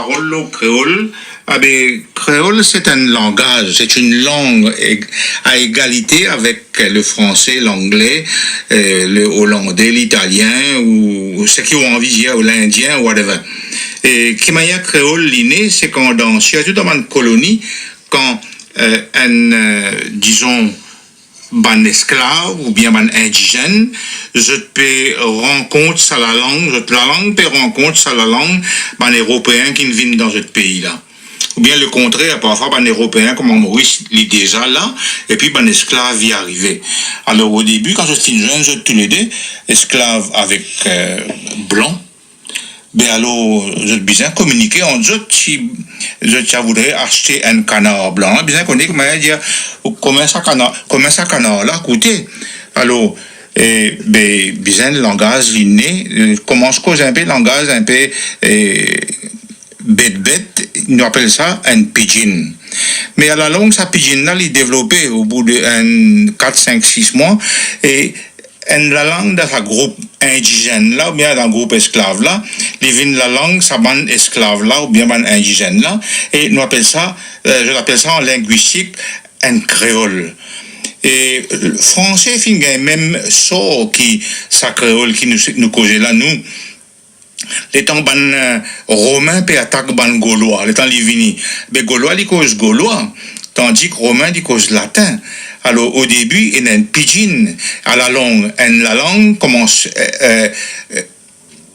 parole au créole. Ah ben, créole, c'est un langage, c'est une langue à égalité avec le français, l'anglais, le hollandais, l'italien, ou ce qui ont envie de dire, ou l'indien, whatever. Et qui m'a créole, l'inné, c'est quand surtout dans une colonie, quand disons, ban esclave ou bien ban indigène, je peux rencontrer ça la langue, la langue peut rencontrer ça la langue, ban européen qui viennent dans ce pays-là. Ou bien le contraire, parfois, un Européen comme Maurice, il est déjà là, et puis un esclave y arrivé. Alors au début, quand je suis jeune, je tous les deux, esclave avec blanc, ben alors, je bien communiquer en eux si je voudrais acheter un canard blanc, bien connaître comment dire comment ça canard là coûter. Alors bien le langage l'inné commence cause un peu langage un peu bête, nous appelle ça un pidgin. Mais à la longue, ça pidgin là, il est développé au bout de 4, 5, 6 mois et la langue dans un groupe indigène là, ou bien dans un groupe esclave là, les vins la langue, ça ban esclave là, ou bien ban indigène là, et nous appelle ça, je l'appelle ça en linguistique, un créole. Et le français, il y a même sort qui, ça créole qui nous cause là, nous, les temps ban romain peut attaquer ban gaulois, les temps les vini, mais gaulois, ils causent gaulois, tandis que romain, ils causent latin. Alors, au début, il y a un pidgin à la langue. Et la langue commence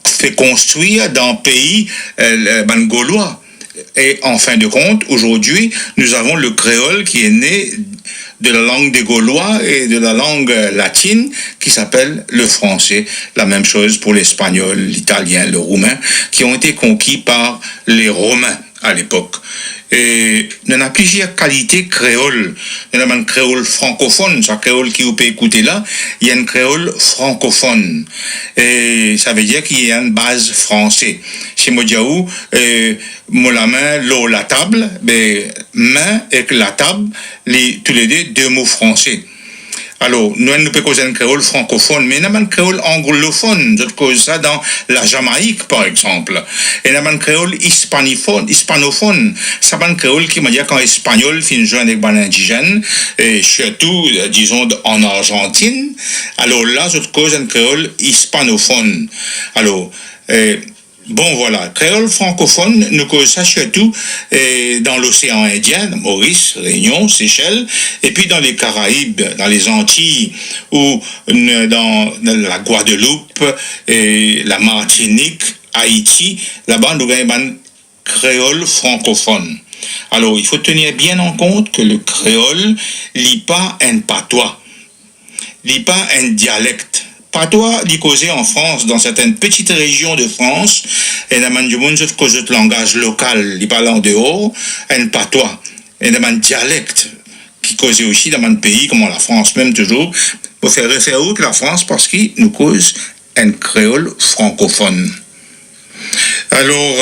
fait construire dans le pays gaulois. Et en fin de compte, aujourd'hui, nous avons le créole qui est né de la langue des Gaulois et de la langue latine qui s'appelle le français. La même chose pour l'espagnol, l'italien, le roumain, qui ont été conquis par les Romains à l'époque. Et il y a plusieurs qualités créoles. Il y a un créole francophone, ça créole qui vous peut écouter là, il y a un créole francophone. Et ça veut dire qu'il y a une base français. Chez Modiaou, la main, l'eau, la table, main et la table, tous les deux mots français. Alors, nous pouvons causer un créole francophone, mais nous avons un créole anglophone. Je cause ça dans la Jamaïque, par exemple. Et nous avons un créole hispanophone. Ça un créole qui m'a dit qu'en espagnol, fin joint avec un indigène, et surtout, disons, en Argentine. Alors là, je cause un créole hispanophone. Alors, bon, voilà, créole francophone, nous cause ça surtout dans l'océan Indien, Maurice, Réunion, Seychelles, et puis dans les Caraïbes, dans les Antilles, ou dans la Guadeloupe, et la Martinique, Haïti, là-bas, nous avons un créole francophone. Alors, il faut tenir bien en compte que le créole n'est pas un patois, n'est pas un dialecte. Patois, il causé en France, dans certaines petites régions de France, et dans le monde, il cause de langage local, il parle en dehors, un patois, et dans un dialecte, qui causait aussi dans un pays, comme la France même toujours, pour faire référence à la France, parce qu'il nous cause un créole francophone. Alors,